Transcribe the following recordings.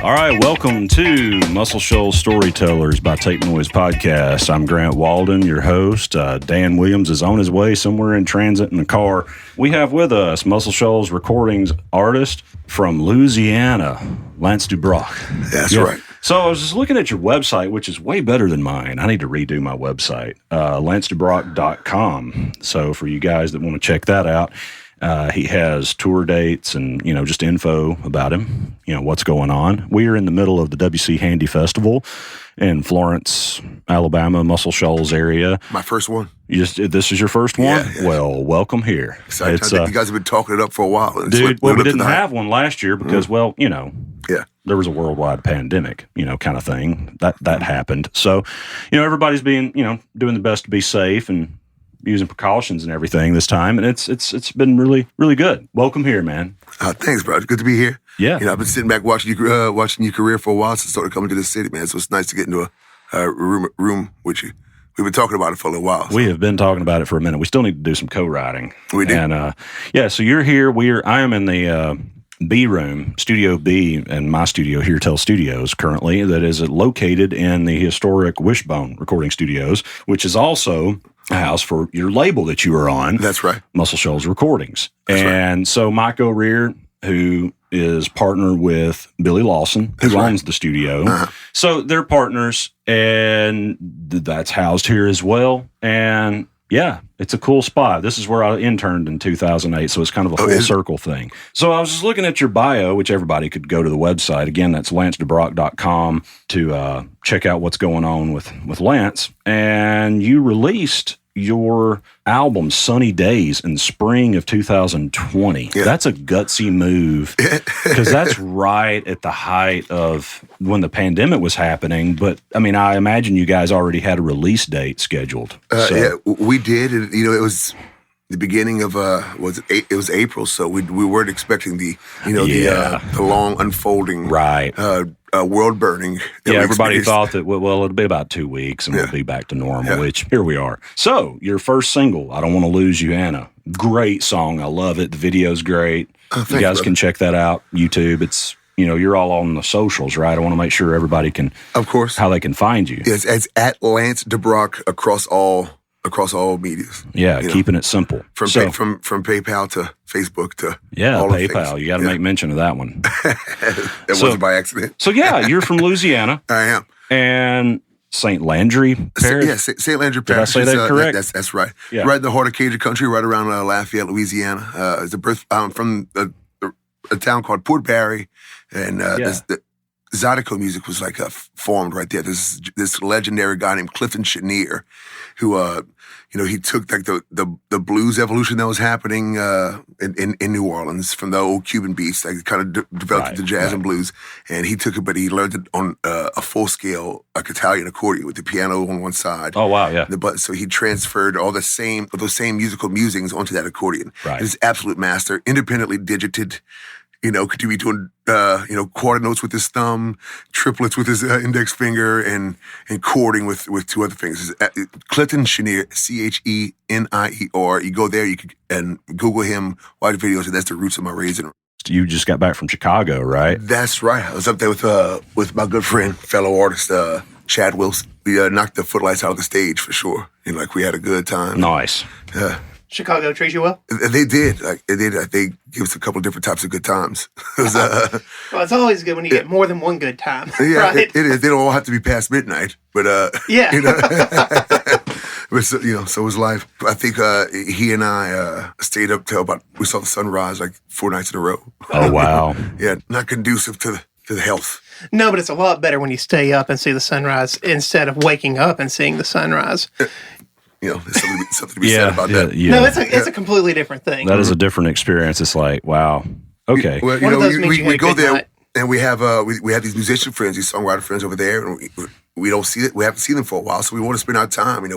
All right, welcome to Muscle Shoals Storytellers by Tape Noise Podcast. I'm Grant Walden, your host. Dan Williams is on his way somewhere in transit in the car. We have with us Muscle Shoals recordings artist from Louisiana, Lance Dubroc. That's right. So I was just looking at your website, which is way better than mine. I need to redo my website, lancedubroc.com. So for you guys that want to check that out, he has tour dates and, just info about him, what's going on. We are in the middle of the WC Handy Festival in Florence, Alabama, Muscle Shoals area. My first one. This is your first one? Yeah. Well, welcome here. Excited. I think you guys have been talking it up for a while. Dude, we didn't have one last year because, yeah, there was a worldwide pandemic, kind of thing. That happened. So, everybody's being, doing the best to be safe and using precautions and everything this time, and it's been really, really good. Welcome here, man. Thanks, bro. It's good to be here. Yeah. I've been sitting back watching your career for a while since I started coming to the city, man. So it's nice to get into a room with you. We've been talking about it for a little while. So. We have been talking about it for a minute. We still need to do some co-writing. We do. And, so you're here. I am in the B room, Studio B, and my studio, Here Tell Studios, currently, that is located in the historic Wishbone Recording Studios, which is also a house for your label that you are on. That's right. Muscle Shoals Recordings. That's and right. So Mike O'Rear, who is partner with Billy Lawson, who owns the studio. Uh-huh. So they're partners, and that's housed here as well. And yeah, it's a cool spot. This is where I interned in 2008, so it's kind of a full circle thing. So I was just looking at your bio, which everybody could go to the website. Again, that's lancedubroc.com to check out what's going on with Lance. And you released your album Sunny Days in spring of 2020. Yeah. That's a gutsy move because that's right at the height of when the pandemic was happening. But I mean, I imagine you guys already had a release date scheduled. Yeah, we did. It was the beginning of it was April, so we weren't expecting the long unfolding world burning. Everybody thought that it'll be about 2 weeks and we'll be back to normal. Which here we are. So your first single, I Don't Want to Lose You, Anna. Great song, I love it. The video's great. Thanks, you guys brother. can check that out. YouTube. It's you're all on the socials, right? I want to make sure everybody can, of course, how they can find you. Yes, it's at Lance Dubroc across all medias. Yeah, keeping it simple. From PayPal to Facebook to all PayPal. You got to make mention of that one. That wasn't by accident. So you're from Louisiana. I am. And St. Landry Parish? St. Landry Parish. Did I say that correct? That's right. Yeah. Right in the heart of Cajun country, right around Lafayette, Louisiana. It's from a town called Port Barry, and the Zydeco music was formed right there. This legendary guy named Clifton Chenier, who he took the blues evolution that was happening in New Orleans from the old Cuban beats, kind of developed the jazz and blues, and he took it, but he learned it on a full scale Italian accordion with the piano on one side. Oh wow, yeah. So he transferred all those same musical musings onto that accordion. Right. He's an absolute master, independently digited. Could you be doing, quarter notes with his thumb, triplets with his index finger, and chording with two other fingers. Clifton Chenier, Chenier. You go there, you can Google him, watch videos, and that's the roots of my raising. You just got back from Chicago, right? That's right. I was up there with my good friend, fellow artist, Chad Wilson. We knocked the footlights out of the stage for sure. We had a good time. Nice. Chicago treat you well? They did. They gave us a couple of different types of good times. Well, it's always good when you get more than one good time. Yeah, right? it is. They don't all have to be past midnight, but yeah. But so was life. I think he and I stayed up till we saw the sunrise 4 nights in a row. Oh wow. Yeah, not conducive to the health. No, but it's a lot better when you stay up and see the sunrise instead of waking up and seeing the sunrise. There's something to be said about that. Yeah. No, it's a completely different thing. That is a different experience. It's like, wow. Okay. Well, One of those means you had we a go good there night. and we have these musician friends, these songwriter friends over there, and we don't see it. We haven't seen them for a while, so we want to spend our time.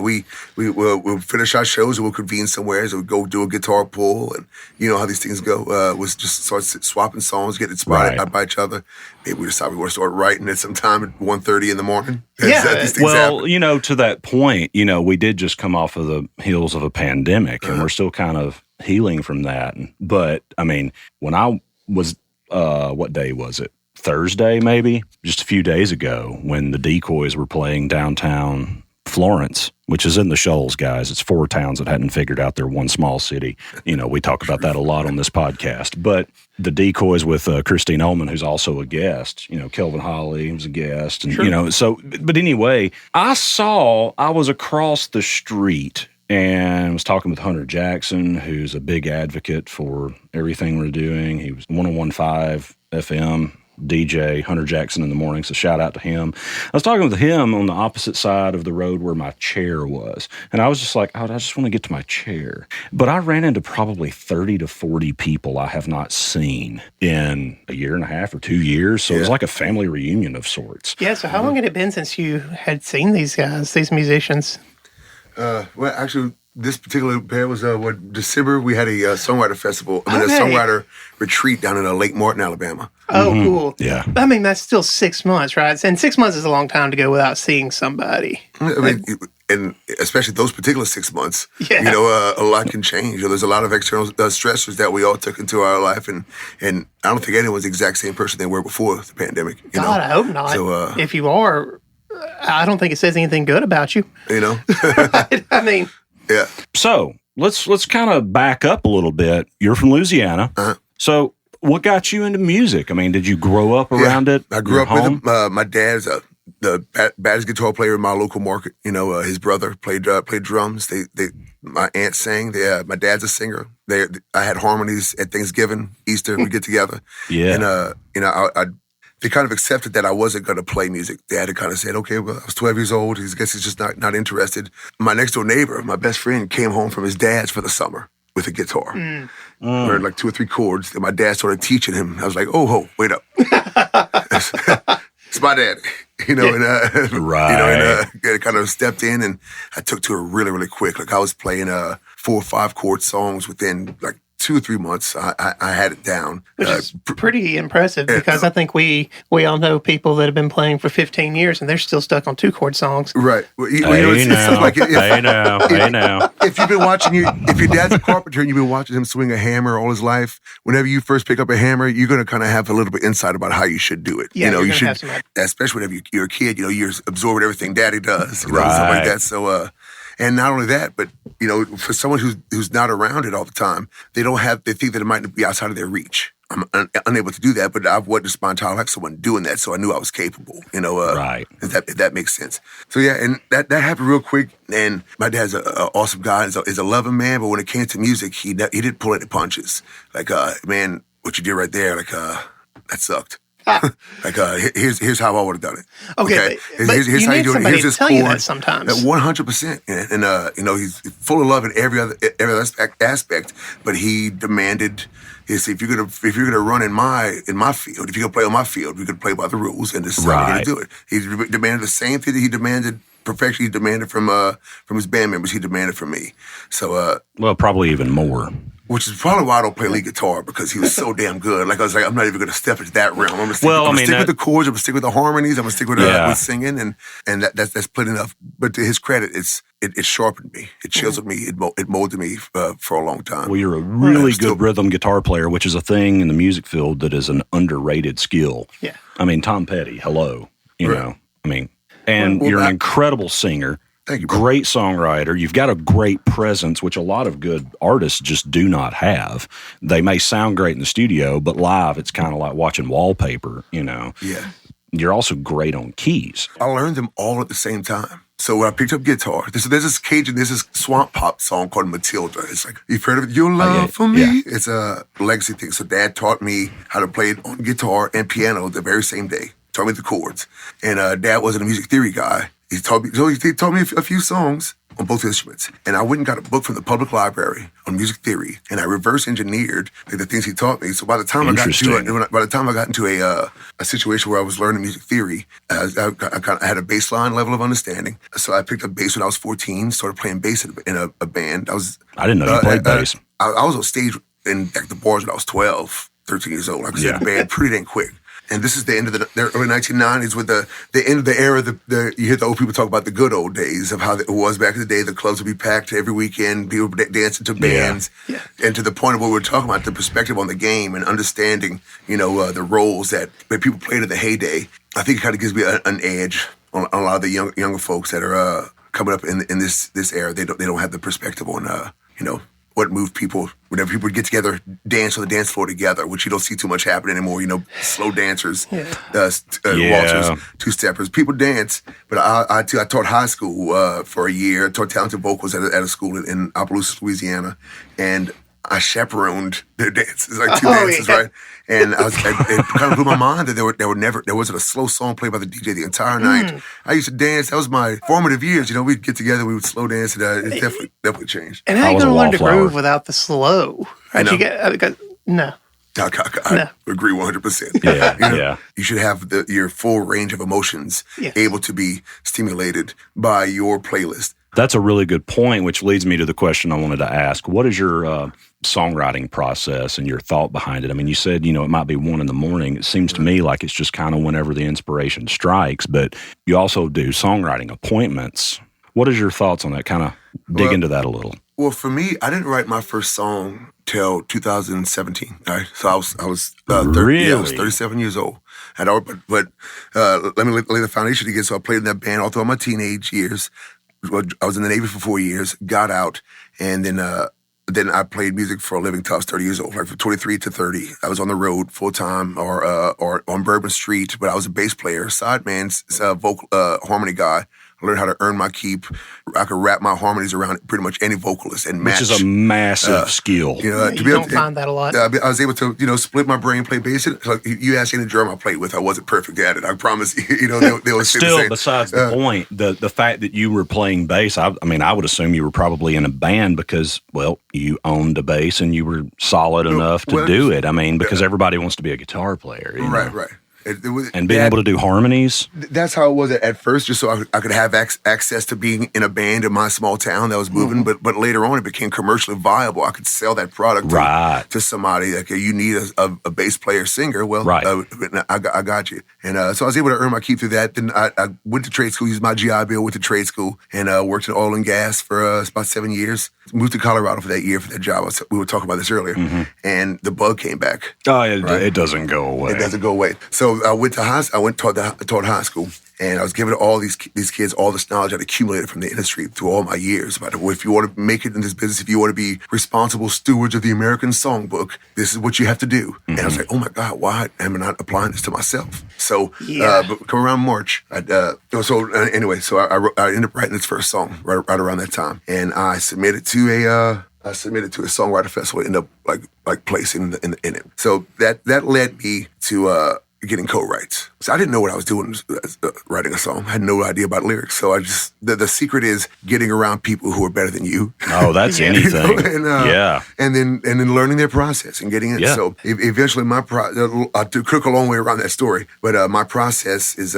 We'll finish our shows and we'll convene somewhere. So we'll go do a guitar pull, and you know how these things go. We'll just start swapping songs, get inspired by each other. Maybe we decide we want to start writing at some time at 1:30 in the morning. Yeah. Well, to that point, we did just come off of the heels of a pandemic, and we're still kind of healing from that. But I mean, when I was, what day was it? Thursday, maybe, just a few days ago, when the Decoys were playing downtown Florence, which is in the Shoals, guys. It's 4 towns that hadn't figured out their one small city. You know, we talk about that a lot on this podcast. But the Decoys with Christine Ullman, who's also a guest, you know, Kelvin Holly was a guest. And, you know, so, but anyway, I was across the street and was talking with Hunter Jackson, who's a big advocate for everything we're doing. He was 101.5 FM DJ, Hunter Jackson in the morning, so shout out to him. I was talking with him on the opposite side of the road where my chair was, and I was just like, I just want to get to my chair. But I ran into probably 30 to 40 people I have not seen in a year and a half or 2 years, so it was like a family reunion of sorts. Yeah, so how long had it been since you had seen these guys, these musicians? Well, actually, this particular pair was December. We had a songwriter festival. A songwriter retreat down in Lake Martin, Alabama. Oh, cool. Yeah. I mean, that's still 6 months, right? And 6 months is a long time to go without seeing somebody. I mean, and especially those particular 6 months, Yeah. you know, a lot can change. There's a lot of external stressors that we all took into our life, and I don't think anyone's the exact same person they were before the pandemic. You God, know? I hope not. So, if you are, I don't think it says anything good about you. You know? Right? I mean, Yeah. So let's kind of back up a little bit. You're from Louisiana. So what got you into music? I mean, did you grow up around it? I grew up home? with him. My dad's the baddest guitar player in my local market. You know, his brother played drums. My aunt sang. My dad's a singer. I had harmonies at Thanksgiving, Easter. We get together. Yeah. And you know, they kind of accepted that I wasn't going to play music. Dad had kind of said, okay, well, I was 12 years old. I guess he's just not interested. My next door neighbor, my best friend, came home from his dad's for the summer with a guitar. Learned like 2 or 3 chords. Then my dad started teaching him. I was like, oh, wait up. It's my dad. You know, and right. You know, and kind of stepped in, and I took to it really, really quick. Like I was playing 4 or 5 chord songs within like 2 or 3 months. I had it down, which is pretty impressive because I think we all know people that have been playing for 15 years and they're still stuck on 2-chord songs. Right. Well, you know, Hey it's now. If you've been watching if your dad's a carpenter and you've been watching him swing a hammer all his life, whenever you first pick up a hammer, you're going to kind of have a little bit insight about how you should do it. Yeah, you know, you should, have some especially whenever you're a kid, you know, you're absorbing everything daddy does, you know, stuff like that. So, and not only that, but you know, for someone who's not around it all the time, they think that it might be outside of their reach. I'm unable to do that, but I've witnessed my entire life someone doing that, so I knew I was capable. You know, right? If that makes sense. So yeah, and that happened real quick. And my dad's an awesome guy. He's a loving man, but when it came to music, he didn't pull any punches. Like, man, what you did right there, like, that sucked. Like here's how I would have done it. Okay, but here's you how need you do it. somebody Here's to this tell you chord. that sometimes. 100%, and you know, he's full of love in every other aspect. But he demanded, if you're gonna run in my field, if you're gonna play on my field, we're gonna play by the rules, and this is how we're gonna do it. He demanded the same thing that he demanded. Perfection he demanded from his band members. He demanded from me. So well, probably even more. Which is probably why I don't play lead guitar, because he was so damn good. Like I was like, I'm not even going to step into that realm. I'm going to stick with the chords. I'm going to stick with the harmonies. I'm going to stick with singing, and that's plenty enough. But to his credit, it sharpened me. It chiseled me. It molded me for a long time. Well, you're a really good rhythm guitar player, which is a thing in the music field that is an underrated skill. Yeah. I mean, Tom Petty, hello. You know, I mean, and you're an incredible singer. Thank you, bro. Great songwriter. You've got a great presence, which a lot of good artists just do not have. They may sound great in the studio, but live, it's kind of like watching wallpaper, you know. Yeah. You're also great on keys. I learned them all at the same time. So when I picked up guitar, there's this swamp pop song called Matilda. It's like, you've heard of it? Your Love for Me? Yeah. It's a legacy thing. So Dad taught me how to play it on guitar and piano the very same day. Taught me the chords. And Dad wasn't a music theory guy. He taught me a few songs on both instruments. And I went and got a book from the public library on music theory, and I reverse engineered the things he taught me. So by the time I got into a situation where I was learning music theory, I had a baseline level of understanding. So I picked up bass when I was 14, started playing bass in a band. I didn't know you played bass. I was on stage in the bars when I was 12, 13 years old. I was in a band pretty dang quick. And this is the end of the early 1990s with the end of the era. You hear the old people talk about the good old days of how it was back in the day. The clubs would be packed every weekend. People dancing to bands. Yeah. And to the point of what we were talking about, the perspective on the game and understanding, the roles that people played in the heyday. I think it kind of gives me an edge on a lot of the younger folks that are coming up in this era. They don't have the perspective on, what moved people whenever people would get together, dance on the dance floor together, which you don't see too much happen anymore. Slow dancers, waltzers, two-steppers. People dance, but I taught high school for a year. I taught talented vocals at a school in Opelousas, Louisiana, and I chaperoned their dances, like two dances, right? And it kind of blew my mind that there wasn't a slow song played by the DJ the entire night. I used to dance. That was my formative years. We'd get together, we would slow dance, and it definitely changed. And how are you going to learn to groove without the slow? Right? No. I agree 100%. Yeah, You should have your full range of emotions able to be stimulated by your playlist. That's a really good point, which leads me to the question I wanted to ask. What is your songwriting process and your thought behind it? I mean, you said, it might be 1 a.m. It seems to me like it's just kind of whenever the inspiration strikes, but you also do songwriting appointments. What is your thoughts on that? Kind of dig into that a little. Well, for me, I didn't write my first song till 2017. Right? So I was 37 years old. But let me lay the foundation again. So I played in that band all through my teenage years. I was in the Navy for 4 years, got out, and then I played music for a living till I was 30 years old, like from 23 to 30. I was on the road full time or on Bourbon Street, but I was a bass player, sideman, vocal harmony guy. I learned how to earn my keep. I could wrap my harmonies around pretty much any vocalist and match. Which is a massive skill. You don't find that a lot. I was able to, split my brain, play bass. Like you ask any drummer I played with, I wasn't perfect at it. I promise you. They would say still, the same. Besides the point, the fact that you were playing bass, I would assume you were probably in a band because, you owned a bass and you were solid enough to do it. I mean, because everybody wants to be a guitar player. Right. And being able to do harmonies. That's how it was at first, just so I could have access to being in a band in my small town that was moving. But later on, it became commercially viable. I could sell that product to somebody. Like, you need a bass player singer. Well, I got you. And so I was able to earn my keep through that. Then I went to trade school, used my GI Bill, went to trade school, and worked in oil and gas for about 7 years. Moved to Colorado for that year for that job. We were talking about this earlier. And the bug came back. Oh, it doesn't go away. It doesn't go away. So I went to taught high school, and I was giving all these kids all this knowledge I'd accumulated from the industry through all my years about if you want to make it in this business, if you want to be responsible stewards of the American songbook, this is what you have to do. And I was like, oh my God, why am I not applying this to myself? So, but come around March, I ended up writing this first song right around that time, and I submitted to a songwriter festival, ended up like placing in it. So that led me to getting co-writes. So I didn't know what I was doing writing a song. I had no idea about lyrics. So I just, the secret is getting around people who are better than you. Oh, that's anything. And then learning their process and getting it. Yeah. So eventually I took a long way around that story, but my process is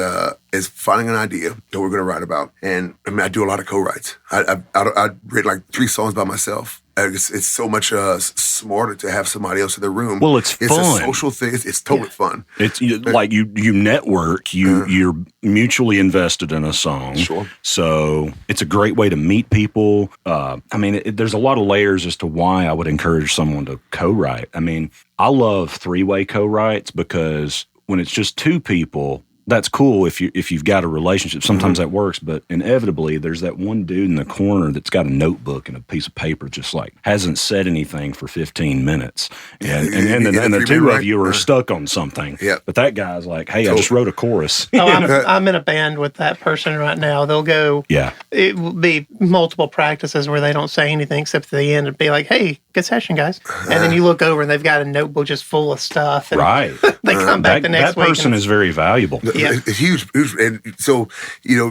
finding an idea that we're going to write about. And I do a lot of co-writes. I read like 3 songs by myself. It's so much smarter to have somebody else in the room. Well, it's fun. It's a social thing. It's totally fun. It's like you network. You're mutually invested in a song. Sure. So it's a great way to meet people. There's a lot of layers as to why I would encourage someone to co-write. I mean, I love 3-way co-writes because when it's just 2 people, that's cool if you've got a relationship. Sometimes that works, but inevitably there's that one dude in the corner that's got a notebook and a piece of paper, just like hasn't said anything for 15 minutes, and the 2 of you are stuck on something. Yeah. But that guy's like, "Hey, I just wrote a chorus." I'm in a band with that person right now. They'll go. Yeah. It will be multiple practices where they don't say anything except at the end and be like, "Hey, good session, guys." And then you look over and they've got a notebook just full of stuff. And right. They come back the next week. That person is very valuable. Yeah. It's huge. And so, you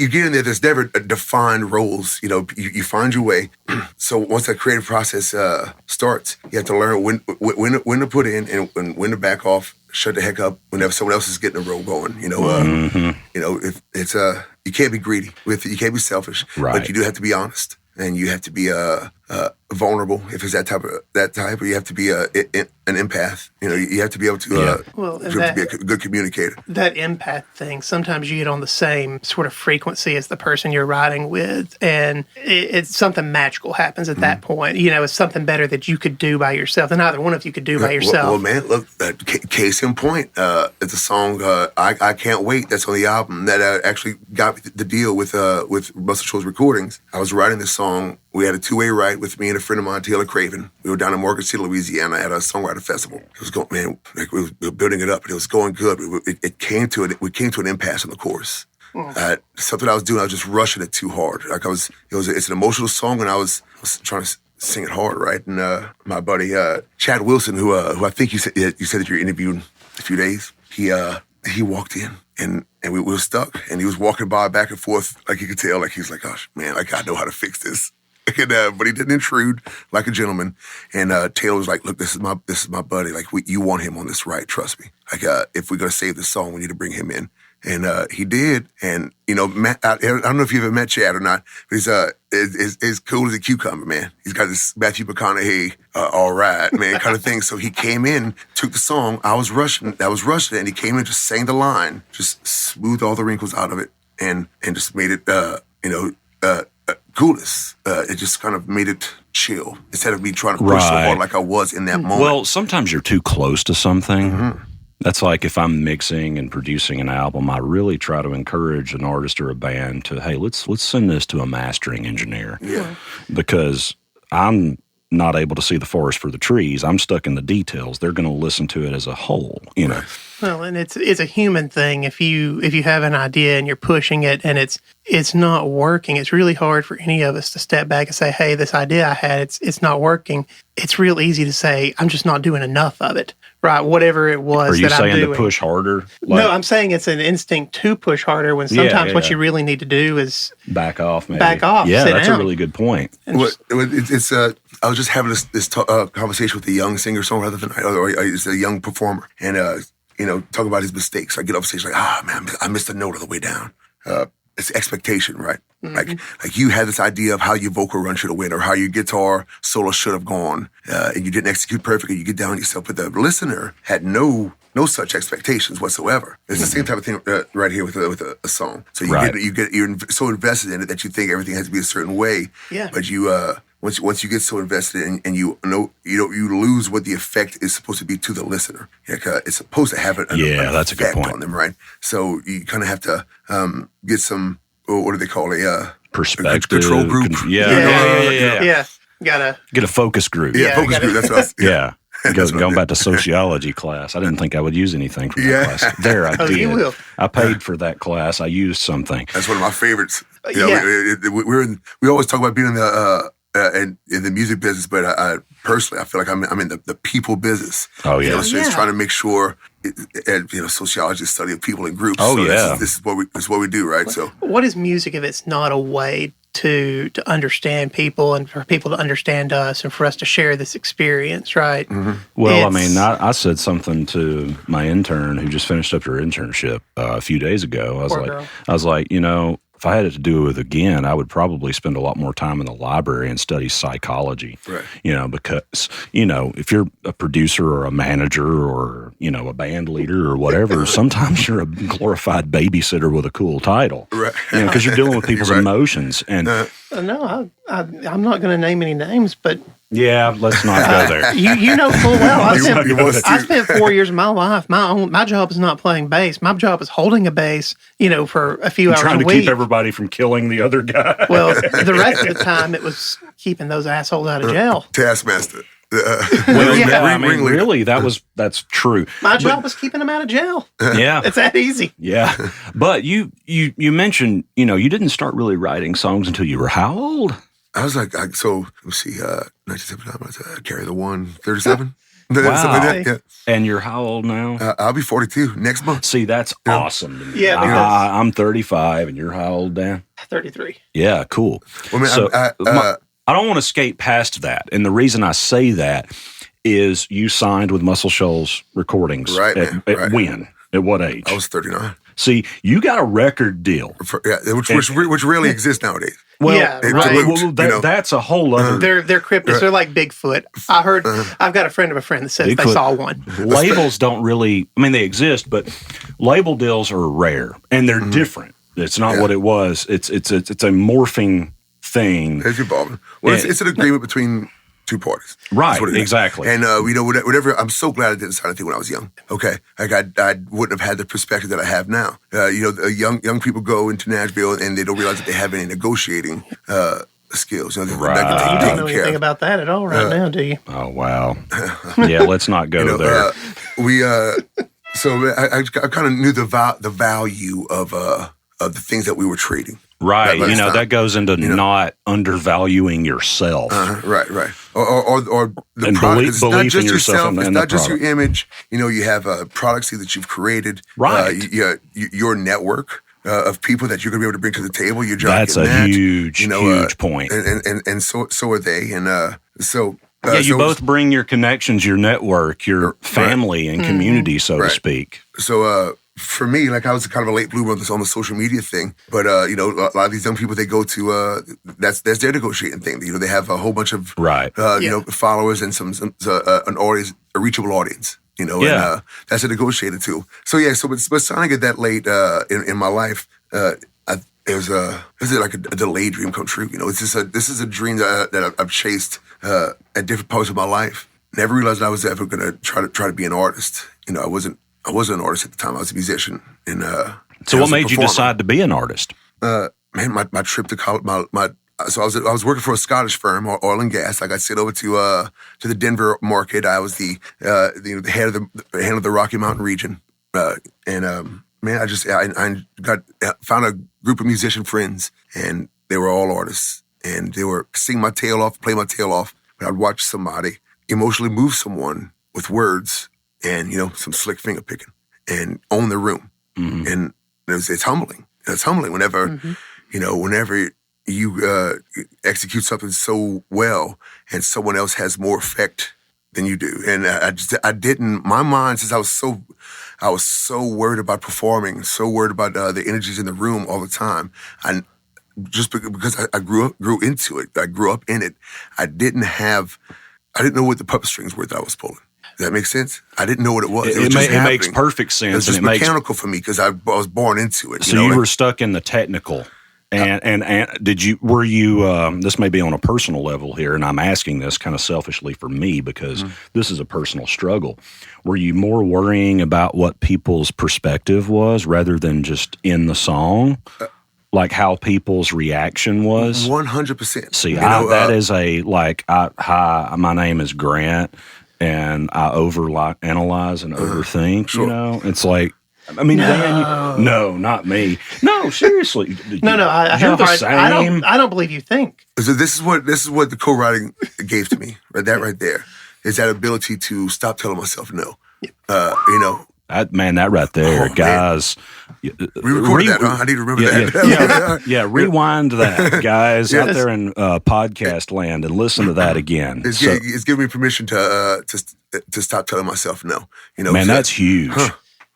get in there, there's never defined roles. You find your way. So once that creative process starts, you have to learn when to put in and when to back off, shut the heck up whenever someone else is getting the role going. If it's you can't be greedy with it. You can't be selfish. Right. But you do have to be honest. And you have to be vulnerable. If it's that type, you have to be an empath. You have to be able to, to be a good communicator. That empath thing, sometimes you get on the same sort of frequency as the person you're riding with, and it's something magical happens at that point. It's something better that you could do by yourself than either one of you could do by yourself. Well, man, look, case in point, it's a song, I Can't Wait, that's on the album, that actually got the deal with Russell Shoals Recordings. I was writing this song. We had a two-way write with me and a friend of mine, Taylor Craven. We were down in Market City, Louisiana, at a songwriter festival. It was going, man, we were building it up, and it was going good. We came to an impasse on the chorus. Something I was doing, I was just rushing it too hard. It's an emotional song, and I was trying to sing it hard, right? And my buddy Chad Wilson, who I think you said that you interviewed a few days, he walked in. And we were stuck, and he was walking by back and forth, like you could tell, like he was like, "Gosh, man, I know how to fix this." But he didn't intrude like a gentleman. And Taylor was like, "Look, this is my buddy. Like, you want him on this, right? Trust me. Like, if we're gonna save this song, we need to bring him in." And he did. And Matt, I don't know if you ever met Chad or not, but he's cool as a cucumber, man. He's got this Matthew McConaughey, all right, man, kind of thing. So he came in, took the song. I was rushing it, and he came in, just sang the line, just smoothed all the wrinkles out of it, and just made it, coolest. It just kind of made it chill instead of me trying to push so hard like I was in that moment. Well, sometimes you're too close to something. Mm-hmm. That's like if I'm mixing and producing an album, I really try to encourage an artist or a band to, hey, let's send this to a mastering engineer. Yeah. Because I'm not able to see the forest for the trees. I'm stuck in the details. They're going to listen to it as a whole, Well, and it's a human thing. If you have an idea and you're pushing it and it's not working, it's really hard for any of us to step back and say, "Hey, this idea I had, it's not working." It's real easy to say, "I'm just not doing enough of it." Right, whatever it was Are you that I'm doing. saying to push harder? No, I'm saying it's an instinct to push harder when sometimes what you really need to do is back off, maybe. Back off. Yeah, sit that's down. a really good point. I was just having this conversation with a young singer-songwriter tonight, or it's a young performer, and talk about his mistakes. I get off stage like, man, I missed a note on the way down. It's expectation, right? Mm-hmm. Like you had this idea of how your vocal run should have went, or how your guitar solo should have gone, and you didn't execute perfectly. You get down on yourself, but the listener had no such expectations whatsoever. It's the same type of thing right here with a song. So you're so invested in it that you think everything has to be a certain way. Yeah. But you once you get so invested and you lose what the effect is supposed to be to the listener. It's supposed to have an that's a good effect point on them, right? So you kind of have to get some. What do they call it? Perspective. Control group. Yeah. Gotta get a focus group. Yeah, focus group. That's what I was, yeah. Going back to sociology class, I didn't think I would use anything from that class. There, I did. You will. I paid for that class. I used something. That's one of my favorites. We always talk about being in the music business, but I personally, I feel like I'm in the people business. Oh yeah. So it's trying to make sure. Sociology is study of people in groups. Oh so yeah. This is what we do, right? So what is music if it's not a way to understand people and for people to understand us and for us to share this experience, right? Mm-hmm. Well, I said something to my intern who just finished up her internship a few days ago. I was like, if I had it to do with again, I would probably spend a lot more time in the library and study psychology. Right. Because if you're a producer or a manager or a band leader or whatever, sometimes you're a glorified babysitter with a cool title. Right. Because you're dealing with people's emotions. And no, I'm not going to name any names, but yeah, let's not go there. You know full well. I spent 4 years of my life. My job is not playing bass. My job is holding a bass. For a few hours a week. Trying to keep everybody from killing the other guy. Well, the rest of the time it was keeping those assholes out of jail. Taskmaster. Really, that's true. My job was keeping them out of jail. Yeah, it's that easy. Yeah, but you mentioned you didn't start really writing songs until you were how old? I was like, let's see, 1979, I was Carry the One, 37. Wow. Like that, yeah. And you're how old now? I'll be 42 next month. See, that's awesome to me. Yeah, I'm 35, and you're how old, Dan? 33. Yeah, cool. Well, man, so, I don't want to skate past that. And the reason I say that is you signed with Muscle Shoals Recordings. Right, at when? At what age? I was 39. See, you got a record deal. Which rarely exists nowadays. Well, Yeah, right. right. That's a whole other. They're cryptids. They're like Bigfoot. I heard. I've got a friend of a friend that says Bigfoot. they saw one. Labels don't really. I mean, they exist, but label deals are rare and they're different. It's not what it was. It's a morphing thing. It's evolving. Well, it's an agreement between two parties. Right, exactly. And, whatever, I'm so glad I didn't sign anything when I was young. Okay. Like, I wouldn't have had the perspective that I have now. Young people go into Nashville and they don't realize that they have any negotiating skills. You don't know anything about that at all now, do you? Oh, wow. Yeah, let's not go there. So I kind of knew the value of the things that we were trading. Right. That goes into not undervaluing yourself. Right. Or the and product. It's not just in yourself. It's not just your image. You have products that you've created. Right. Your network of people that you're going to be able to bring to the table. You're That's a huge point. And so are they. And so... you both bring your connections, your network, your family and community, so to speak. So for me, like I was kind of a late bloomer on the social media thing, but a lot of these young people, they go to that's their negotiating thing. They have a whole bunch of followers and an audience, a reachable audience. And that's a negotiator too. So but signing it that late in my life, it was like a delayed dream come true. This is a dream that I've chased at different parts of my life. Never realized I was ever going to try to be an artist. I wasn't an artist at the time. I was a musician. And so, what made you decide to be an artist? My trip to college. So I was working for a Scottish firm, oil and gas. I got sent over to the Denver market. I was the head of the Rocky Mountain region. I found a group of musician friends, and they were all artists, and they were sing my tail off, play my tail off. But I'd watch somebody emotionally move someone with words and some slick finger picking and own the room, and it's humbling. It's humbling whenever whenever you execute something so well and someone else has more effect than you do. And I didn't. My mind, since I was so worried about performing, so worried about the energies in the room all the time. And just because I grew into it, I grew up in it. I didn't know what the puppet strings were that I was pulling. Does that make sense? I didn't know what it was. It makes perfect sense. It was just mechanical for me because I was born into it. So you were stuck in the technical. And were you, this may be on a personal level here, and I'm asking this kind of selfishly for me because this is a personal struggle. Were you more worrying about what people's perspective was rather than just in the song? Like how people's reaction was? 100%. See, that is hi, my name is Grant, and I overanalyze and overthink, Sure. It's like, I mean, Dan, no, not me. No, seriously. No, you're the same. I don't believe you think. So this is what the co-writing gave to me. Right there is that ability to stop telling myself no. That right there, guys. We recorded that, huh? I need to remember that. Rewind that, guys, out there in podcast land, and listen to that again. It's giving me permission to stop telling myself no. Man, that's huge.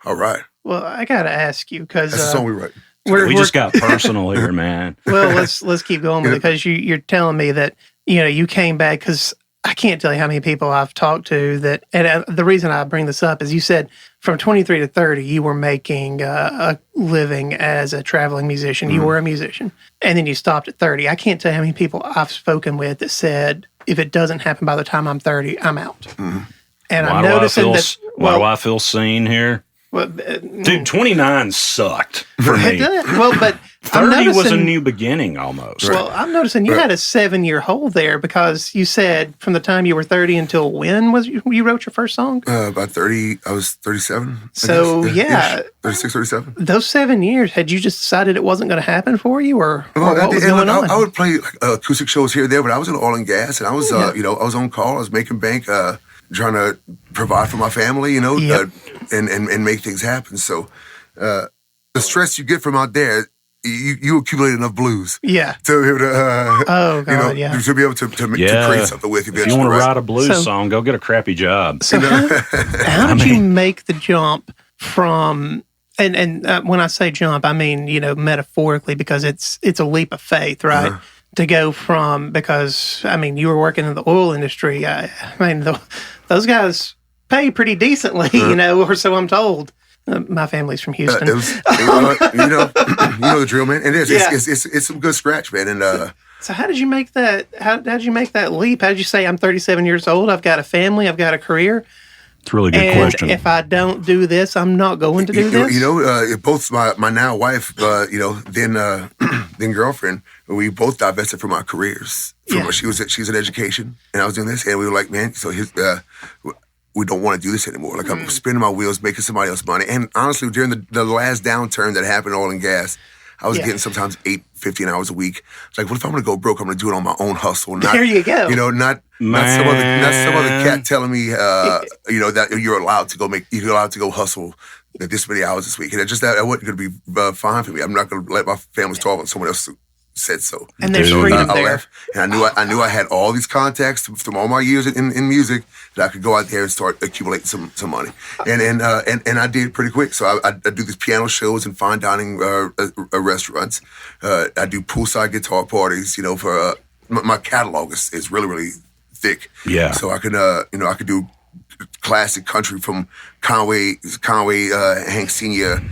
All right. Well, I got to ask you because that's the song we wrote. We just got personal here, man. Well, let's keep going with it because you're telling me that you came back because I can't tell you how many people I've talked to that, and the reason I bring this up is you said from 23 to 30 you were making a living as a traveling musician. You were a musician, and then you stopped at 30. I can't tell you how many people I've spoken with that said if it doesn't happen by the time I'm 30, I'm out. And I'm noticing that. Why do I feel seen here? Well, dude, 29 sucked for me. Well, but 30 was a new beginning almost. Well, I'm noticing you had a 7-year hold there because you said from the time you were 30 until when was you wrote your first song? About 30. I was 37. So, 36, 37. Those 7 years, had you just decided it wasn't going to happen for you or what was going on? I would play acoustic shows here and there, but I was in oil and gas and I was, I was on call. I was making bank, trying to provide for my family, and make things happen. So the stress you get from out there, you accumulate enough blues. Yeah. To be able to, to be able to create something with you. If you want to write a blues song, go get a crappy job. So how did you make the jump from And when I say jump, I mean, metaphorically, because it's a leap of faith, right? Uh-huh. To go from, because, I mean, you were working in the oil industry. I mean, those guys pay pretty decently, or so I'm told. My family's from Houston. You know the drill, man. It is. Yeah. It's some good scratch, man. And so how did you make that? How did you make that leap? How did you say, I'm 37 years old, I've got a family, I've got a career? It's a really good question. If I don't do this, I'm not going to do this. Both my now wife, then girlfriend, we both divested from our careers. She was in education, and I was doing this, and we were like, man, so we don't want to do this anymore. Like, I'm spinning my wheels, making somebody else money. And honestly, during the last downturn that happened in oil and gas, I was getting sometimes 15 hours a week. It's like, what if I'm going to go broke? I'm going to do it on my own hustle. There you go. Not some other cat telling me, that you're allowed to go hustle this many hours this week. And that wasn't going to be fine for me. I'm not going to let my family talk about someone else said so. And there's freedom there. Left, and I knew I had all these contacts from all my years in music that I could go out there and start accumulating some money. And I did pretty quick. So I do these piano shows in fine dining restaurants. I do poolside guitar parties. For my catalog is really, really thick. Yeah. So I could do classic country from Conway, Hank Sr.,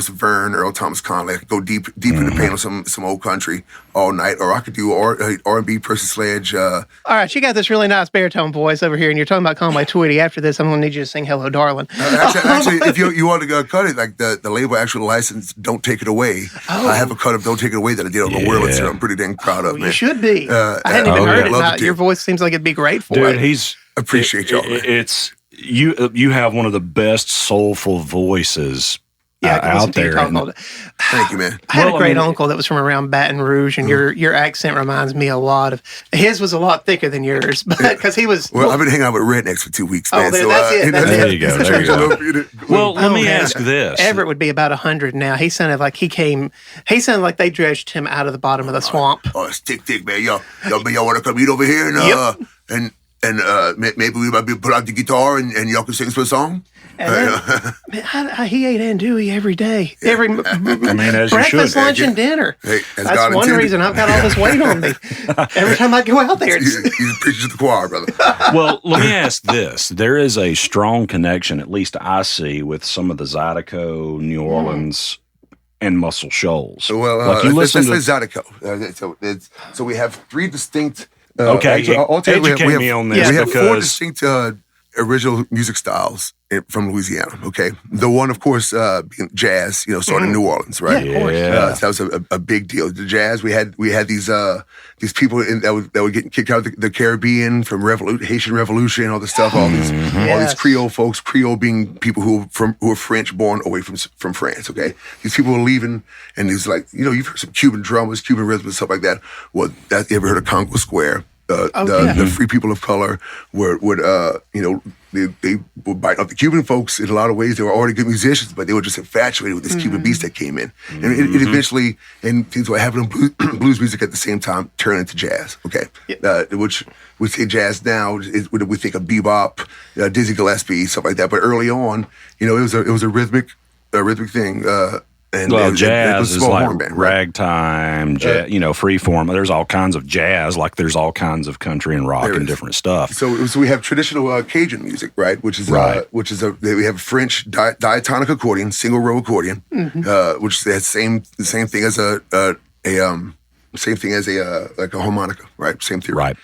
some Vern, Earl Thomas Conley. I could go deep in the paint on some old country all night, or I could do R&B, Percy Sledge. All right, you got this really nice baritone voice over here, and you're talking about Conway Twitty. After this, I'm going to need you to sing Hello, Darling. Actually, if you want to go cut it, like the label actual license, Don't Take It Away. Oh. I have a cut of Don't Take It Away that I did on the Wurlitzer that I'm pretty dang proud of, man. You should be. I hadn't even heard it. Your voice seems like it'd be great for it. Dude, appreciate y'all. It's you have one of the best soulful voices out there. Thank you, man. I had a great uncle that was from around Baton Rouge, and your accent reminds me a lot of his. Was a lot thicker than yours, but because he was. Well, I've been hanging out with rednecks for 2 weeks, man. That's it. There you go. Well, let me ask this. Everett would be about 100 now. He sounded like he sounded like they dredged him out of the bottom of the swamp. Oh, it's tick, man. Y'all want to come eat over here and maybe we might be put out the guitar and y'all can sing us a song. He ate andouille every day. As you breakfast, should. lunch, and dinner. Hey, that's one reason I've got all this weight on me. Every time I go out there, he's preaching to the choir, brother. Well, let me ask this: there is a strong connection, at least I see, with some of the Zydeco, New Orleans. And Muscle Shoals. Well, let's say Zydeco. So we have three distinct. Educate me on this. We have four distinct original music styles from Louisiana. Okay, the one, of course, being jazz. Started in New Orleans, right? Yeah, of course. So that was a big deal. The jazz. We had these people that were getting kicked out of the Caribbean from Haitian Revolution, all this stuff. All these Creole folks. Creole being people who are French, born away from France. Okay, these people were leaving, and it's like you've heard some Cuban drummers, Cuban rhythm, and stuff like that. Well, you ever heard of Congo Square? The free people of color would they would bite up the Cuban folks in a lot of ways. They were already good musicians, but they were just infatuated with this Cuban beast that came in. And it eventually, and things were happening, blues music at the same time turned into jazz, which we say jazz now, we think of bebop, Dizzy Gillespie, stuff like that. But early on, it was a rhythmic thing. Jazz is like ragtime, free form. There's all kinds of jazz, like there's all kinds of country and rock and different stuff. So we have traditional Cajun music, right? Which is we have French diatonic accordion, single row accordion, which is the same thing as a harmonica, right? Same theory, right?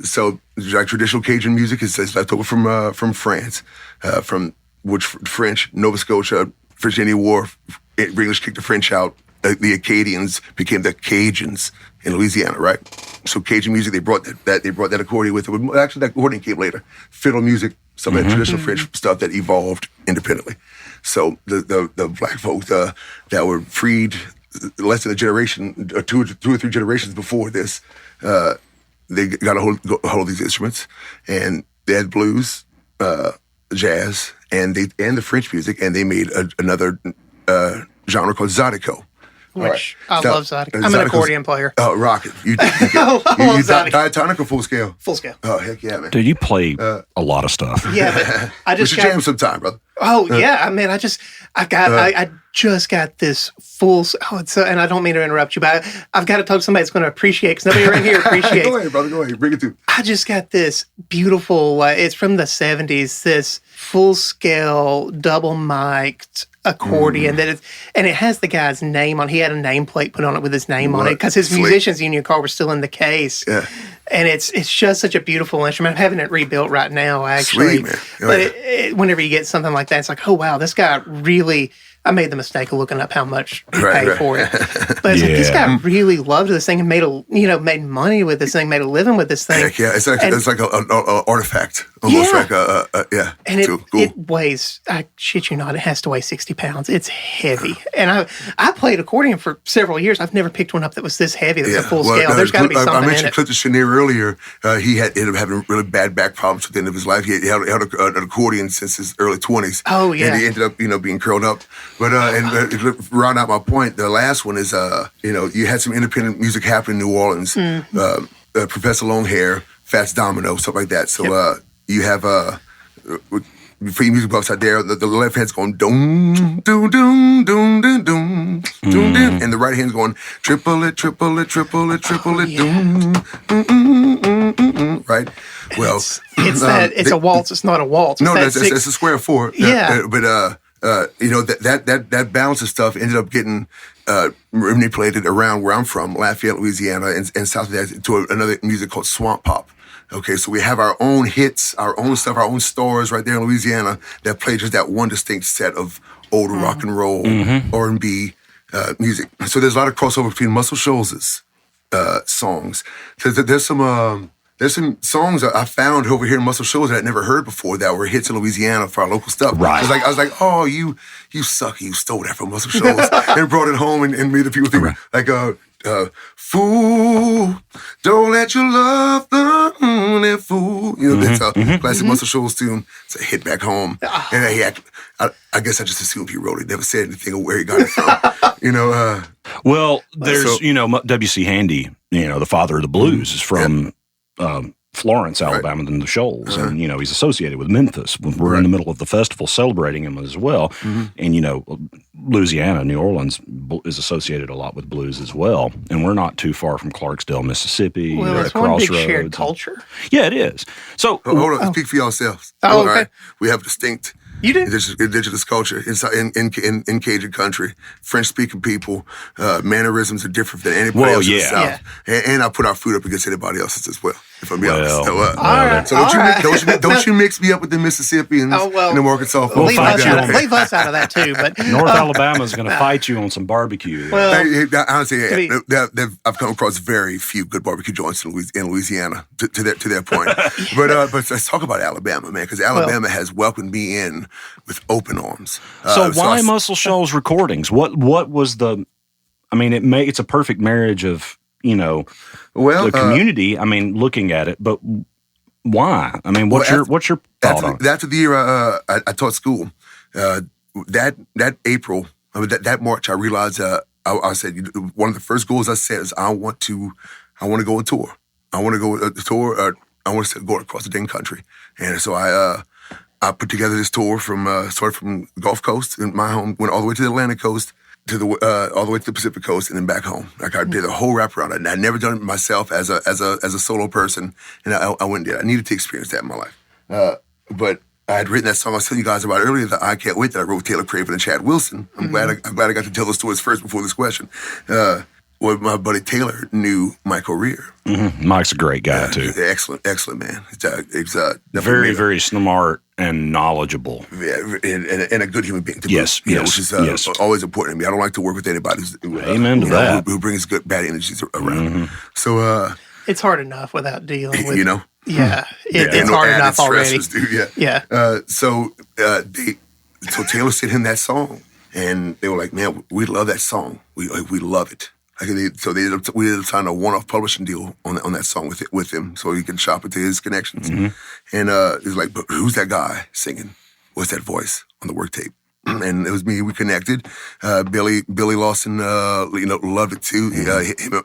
So like traditional Cajun music is left over from France, from which French Nova Scotia, Virginia War. English kicked the French out. The Acadians became the Cajuns in Louisiana, right? So Cajun music, they brought that accordion with them. Actually, that accordion came later. Fiddle music, some of that traditional French stuff that evolved independently. So the black folks that were freed less than a generation, or two or three generations before this, they got a hold of these instruments, and they had blues, jazz, and the French music, and they made another genre called Zydeco. which I So, love Zydeco. I'm an accordion player. Oh, rocket. You love Zydeco. diatonic or full scale? Full scale. Oh, heck yeah, man. Dude, you play a lot of stuff. Yeah, but I We just should jam sometime, brother. Oh yeah, I mean, I just got this full. And I don't mean to interrupt you, but I've got to talk to somebody that's going to appreciate, because nobody around here appreciates. Go ahead, brother. Go ahead. Bring it to. I just got this beautiful. It's from the '70s. This full scale double mic'd accordion and it has the guy's name on. He had a nameplate put on it with his name on it because his musician's union card was still in the case. Yeah. And it's just such a beautiful instrument. I'm having it rebuilt right now, actually. Sweet, man. But whenever you get something like that, it's like, oh wow, this guy really. I made the mistake of looking up how much he paid for it, but it's like this guy really loved this thing and made money with this thing, made a living with this thing. Heck yeah, it's like an artifact, almost like And it weighs. I shit you not, it has to weigh 60 pounds. It's heavy, and I played accordion for several years. I've never picked one up that was this heavy. That was a full scale. There's got to be something in it. I mentioned Clifton Chenier earlier. He ended up having really bad back problems at the end of his life. He held an accordion since his early 20s. Oh yeah, and he ended up being curled up. But and round out my point, the last one is you had some independent music happen in New Orleans. Professor Longhair, Fats Domino, stuff like that. So you have for you music buffs out there, the left hand's going doom doom doom doom doom doom doom, and the right hand's going triple it triple it triple it triple it doom. Right. Well, it's a waltz. It's not a waltz. No, it's a square four. Yeah. But that balance of stuff ended up getting manipulated around where I'm from, Lafayette, Louisiana, and south of that to another music called swamp pop. Okay, so we have our own hits, our own stuff, our own stars right there in Louisiana that play just that one distinct set of old rock and roll, R&B music. So there's a lot of crossover between Muscle Shoals' songs. There's some songs I found over here in Muscle Shoals that I'd never heard before that were hits in Louisiana for our local stuff. Right. I was like, oh, you suck. You stole that from Muscle Shoals and brought it home and made the people think fool, don't let your love that fool. That's a classic Muscle Shoals tune. It's a hit back home. And I guess I just assumed he wrote it. Never said anything of where he got it from. Well, there's W.C. Handy. The father of the blues is from. Florence, Alabama, than the Shoals. And, he's associated with Memphis. We're in the middle of the festival celebrating him as well. And, Louisiana, New Orleans is associated a lot with blues as well. And we're not too far from Clarksdale, Mississippi. Well, it's one big shared culture. Yeah, it is. So, hold on. Speak for yourselves. Oh, okay. All right. We have distinct indigenous culture in Cajun country. French-speaking people, mannerisms are different than anybody else in the South. And I put our food up against anybody else's as well, if I'm being honest. So don't you mix me up with the Mississippians and the Arkansas folks. Leave us out of that too. But North Alabama is going to fight you on some barbecue. Well, honestly, I've come across very few good barbecue joints in Louisiana to their point. But let's talk about Alabama, man, because Alabama has welcomed me in with open arms. So why Muscle Shoals recordings? What was the? I mean, it's a perfect marriage of the community. I mean, looking at it, but why? I mean, what's your thought on it? After the year I taught school, that April, that March, I realized I said one of the first goals I set is I want to go on tour. I want to go on tour. I want to go across the dang country, and so I put together this tour started from the Gulf Coast in my home, went all the way to the Atlantic Coast, all the way to the Pacific Coast, and then back home. Like I did a whole wraparound. I'd never done it myself as a solo person, and I went and did it. I needed to experience that in my life. But I had written that song I was telling you guys about earlier, that I Can't Wait, that I wrote with Taylor Craven and Chad Wilson. I'm glad I got to tell those stories first before this question. Well, my buddy Taylor knew Mike O'Rear. Mike's a great guy too. Excellent man. He's very, very smart and knowledgeable. Yeah, and a good human being. Yes, which is always important to me. I don't like to work with anybody who brings good bad energies around. So it's hard enough without dealing with it's hard enough already. So Taylor sent him that song, and they were like, "Man, we love that song. We love it." We ended up signing a one-off publishing deal on that song with him, so he can shop it to his connections. And he was like, "But who's that guy singing? What's that voice on the work tape?" And it was me. We connected. Billy Lawson, loved it too.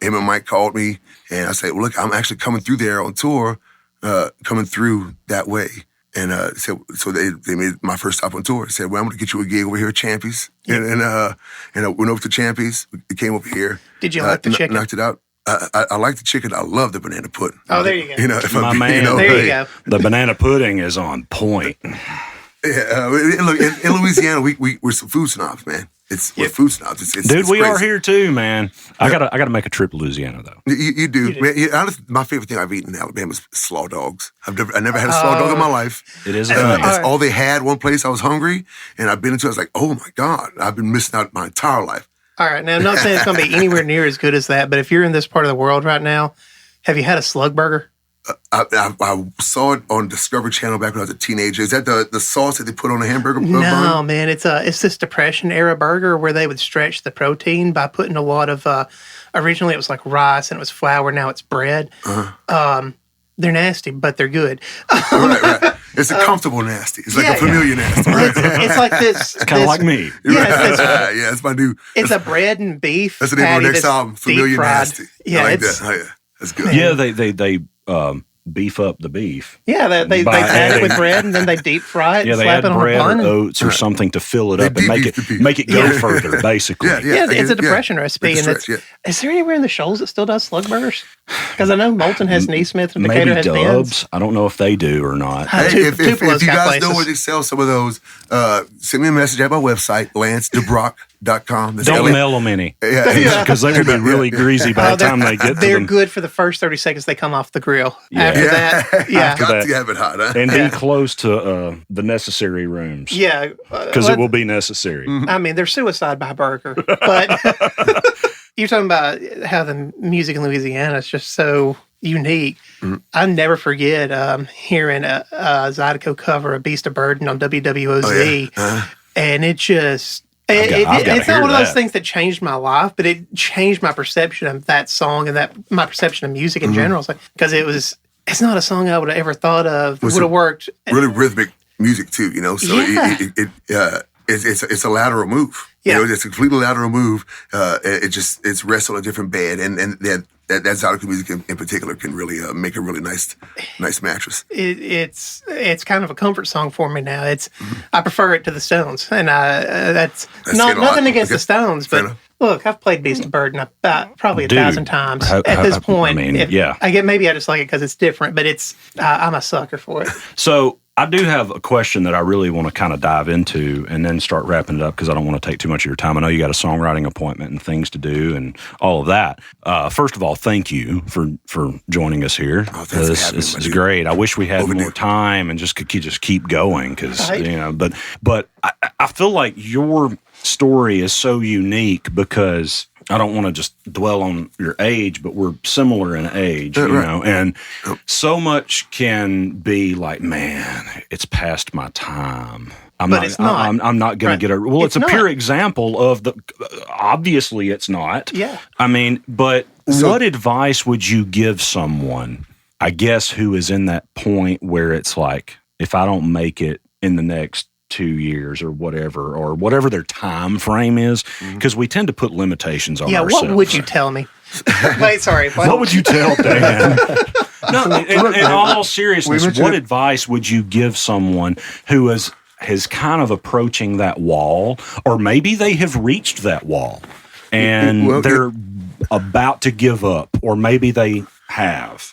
Him and Mike called me, and I said, "Well, look, I'm actually coming through there on tour, coming through that way." And so they made my first stop on tour. Said, "Well, I'm going to get you a gig over here at Champies." And I went over to Champies. We came over here. Did you like the chicken? Knocked it out. I like the chicken. I love the banana pudding. Oh, there you go. My man. There you go. The banana pudding is on point. Yeah, look, in Louisiana, we're some food snobs, man. We're food snobs. It's we crazy. are here too, man. I gotta make a trip to Louisiana though. You do. Man, honestly, my favorite thing I've eaten in Alabama is slaw dogs. I never had a slaw dog in my life. It is. That's all they had. One place I was hungry, and I've been into. I was like, oh my God, I've been missing out my entire life. All right, now I'm not saying it's going to be anywhere near as good as that, but if you're in this part of the world right now, have you had a slug burger? I saw it on Discovery Channel back when I was a teenager. Is that the sauce that they put on a hamburger bun? No, man. It's this Depression era burger where they would stretch the protein by putting a lot of. Originally, it was like rice and it was flour. Now it's bread. Uh-huh. They're nasty, but they're good. Right. It's a comfortable nasty. It's like a familiar nasty. Right? It's like this. It's kind of like me. Yeah, it's my new. It's a bread and beef. That's the name of our next album. Familiar nasty. Yeah, I like that. Oh, yeah, that's good. Yeah, they beef up the beef. Yeah, they add it with bread and then they deep fry it. Yeah, and they slap add it on bread a bun or oats or something to fill it up and make it go further, basically. Yeah, it's a Depression recipe. Is there anywhere in the Shoals that still does slug burgers? Because I know Moulton has Neesmith and Decatur has Maybe Ben's. Dubs. I don't know if they do or not. Hey, if you guys know where they sell some of those, send me a message at my website, LanceDubroc.com. Don't mail them any. Yeah. Because they will be really greasy by the time they get to them. They're good for the first 30 seconds they come off the grill. After that, Got to have it hot, huh? And be close to the necessary rooms. Yeah. Because it will be necessary. I mean, they're suicide by burger. But you're talking about how the music in Louisiana is just so unique. Mm-hmm. I never forget hearing a Zydeco cover of Beast of Burden on WWOZ. And it just... It's not one of those things that changed my life, but it changed my perception of that song and my perception of music in general. Because it's not a song I would have ever thought of would have worked. Really rhythmic music too, So it's a lateral move. Yeah. It's a completely lateral move. It's rests on a different bed, and that Zydeco music in particular can really make a really nice mattress. It's kind of a comfort song for me now. I prefer it to the Stones, and that's not nothing against the Stones, but look, I've played Beast of Burden about probably 1,000 times at this point. I mean, maybe I just like it because it's different, but I'm a sucker for it. So I do have a question that I really want to kind of dive into and then start wrapping it up because I don't want to take too much of your time. I know you got a songwriting appointment and things to do and all of that. First of all, thank you for joining us here. Oh, this is great. I wish we had more time and could just keep going because but I feel like your story is so unique because I don't want to just dwell on your age, but we're similar in age, and so much can be like, man, it's past my time. I'm not going to get it's a pure example of obviously it's not. Yeah. I mean, but what advice would you give someone, I guess, who is in that point where it's like, if I don't make it in the next 2 years or whatever their time frame is, because we tend to put limitations on ourselves. What would you tell me? Wait, sorry. What would you tell Dan? No, in all seriousness, what advice would you give someone who is kind of approaching that wall, or maybe they have reached that wall and they're about to give up, or maybe they have?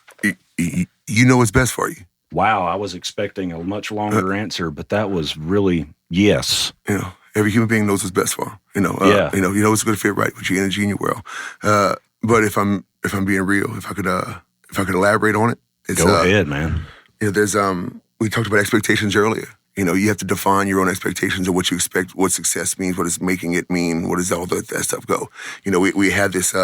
You know what's best for you. Wow, I was expecting a much longer answer, but that was really yes. Every human being knows what's best for them. You know what's going to fit right with your energy and your world. But if I'm being real, if I could elaborate on it, go ahead, man. There's we talked about expectations earlier. You have to define your own expectations of what you expect, what success means, what is making it mean, what does all that stuff go. We have this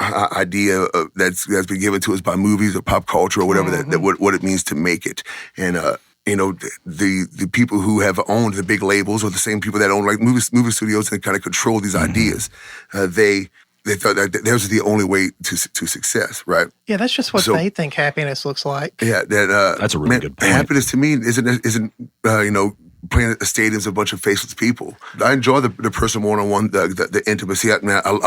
idea that's been given to us by movies or pop culture or whatever that what it means to make it. And the people who have owned the big labels or the same people that own like movie studios and kind of control these ideas, they thought that theirs is the only way to success, right? Yeah, that's just what they think happiness looks like. Yeah, that's a really good point. Happiness to me isn't playing at the stadiums with a bunch of faceless people. I enjoy the person one-on-one, the intimacy. I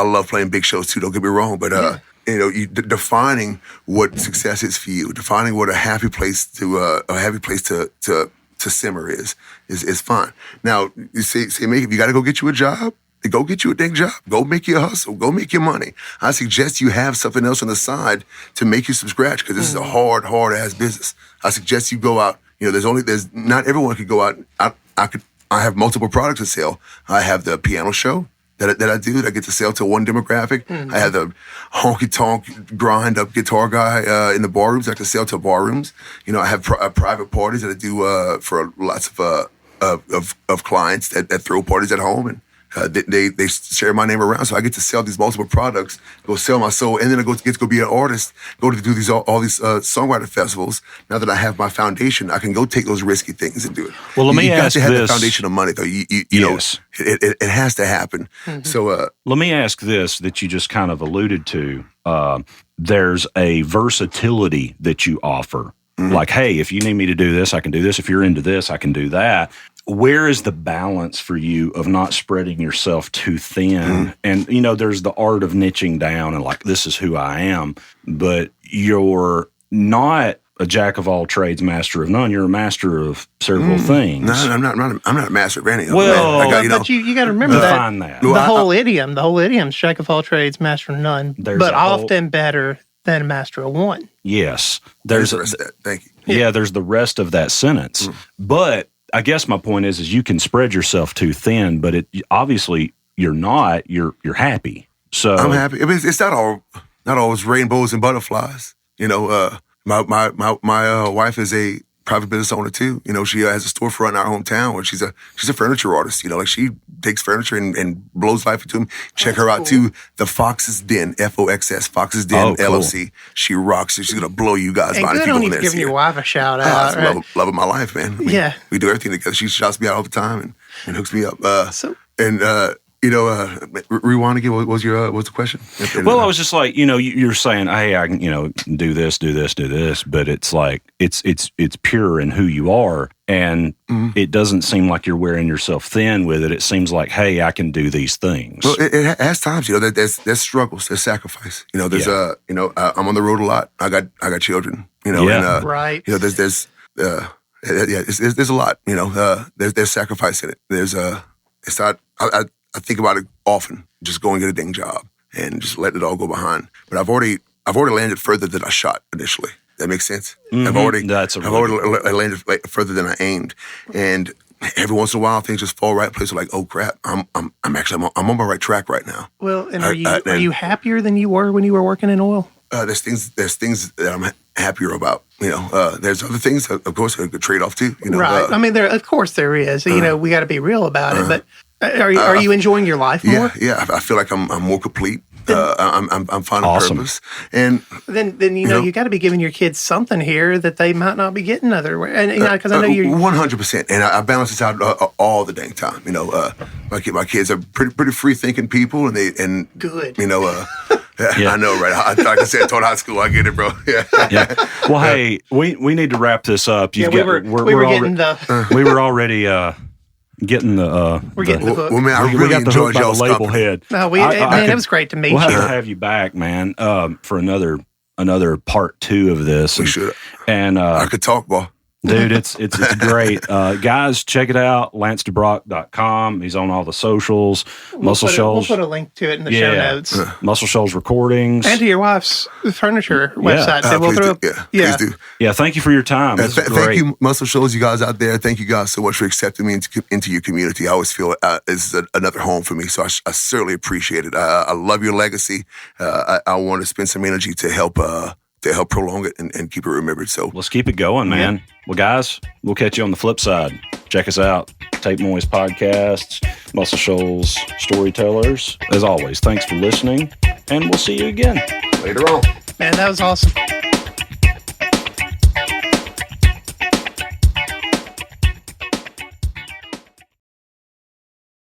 love playing big shows too, don't get me wrong, but defining what success is for you, defining what a happy place to simmer is fine. Now, you say if you got to go get you a job, go get you a dang job. Go make your hustle. Go make your money. I suggest you have something else on the side to make you some scratch, because this is a hard ass business. I suggest you go out. There's not everyone could go out. I have multiple products to sell. I have the piano show that I do that I get to sell to one demographic. I have the honky tonk grind up guitar guy in the barrooms that I can sell to barrooms. I have private parties that I do for lots of clients that throw parties at home, and they share my name around, so I get to sell these multiple products, go sell my soul, and then I get to go be an artist, go to do all these songwriter festivals. Now that I have my foundation, I can go take those risky things and do it. Well, let me ask this. You got to have the foundation of money, though. Yes. It has to happen. Mm-hmm. So let me ask this that you just kind of alluded to. There's a versatility that you offer. Mm-hmm. Like, hey, if you need me to do this, I can do this. If you're into this, I can do that. Where is the balance for you of not spreading yourself too thin? And, there's the art of niching down and like, this is who I am, but you're not a jack of all trades, master of none. You're a master of several things. No, I'm not a master of anything. Well, but you got to remember that. The whole idiom's jack of all trades, master of none, but often better than a master of one. Yes. Thank you. Yeah, there's the rest of that sentence. But I guess my point is you can spread yourself too thin, but obviously you're not. You're happy. So I'm happy. It's not always rainbows and butterflies. My wife is a private business owner too. She has a storefront in our hometown where she's a furniture artist. She takes furniture and blows life into them. Check her out too. The Fox's Den, FOXS, Fox's Den LLC. She rocks. She's gonna blow you guys' mind. Good on you giving your wife a shout out. Right? Love of my life, man. We do everything together. She shouts me out all the time and hooks me up. Rewind again. What was the question? Well, I was just like, you're saying, hey, I can, do this, but it's like it's pure in who you are, and it doesn't seem like you're wearing yourself thin with it. It seems like, hey, I can do these things. Well, it has times, there's struggles, there's sacrifice. There's I'm on the road a lot. I got children. Right. There's a lot. There's sacrifice in it. It's not. I think about it often, just go and get a dang job and just let it all go behind. But I've already landed further than I shot initially. That makes sense? Mm-hmm. I've already landed further than I aimed. And every once in a while, things just fall right place. Like, oh crap, I'm on my right track right now. Well, and are you happier than you were when you were working in oil? There's things that I'm happier about. There's other things, of course, a good trade off too. Right. Of course there is. We got to be real about it. But are you enjoying your life more? Yeah. I feel like I'm more complete. I'm finding purpose, and then you got to be giving your kids something here that they might not be getting otherwhere. And because I know you're 100%, and I balance this out all the dang time. My kids are pretty free thinking people, and good. I know, right? Like I said, taught high school. I get it, bro. Yeah. Well, hey, we need to wrap this up. We were already getting the we're getting the book. Well, man, I really enjoyed y'all's label head. No, it was great to meet you. We'll have to have you back, man, for another part 2 of this. We should. And I could talk, boy. Dude, it's great. Guys, check it out, LanceDubroc.com. He's on all the socials. Muscle Shoals. We'll put a link to it in the show notes. Muscle Shoals Recordings. And to your wife's furniture website. Please do. Yeah, thank you for your time. Thank you, Muscle Shoals, you guys out there. Thank you guys so much for accepting me into your community. I always feel it's another home for me, so I certainly appreciate it. I love your legacy. I want to spend some energy to help prolong it and keep it remembered. So let's keep it going, man. Yeah. Well, guys, we'll catch you on the flip side. Check us out. Tape Noise Podcasts, Muscle Shoals Storytellers. As always, thanks for listening, and we'll see you again later on. Man, that was awesome.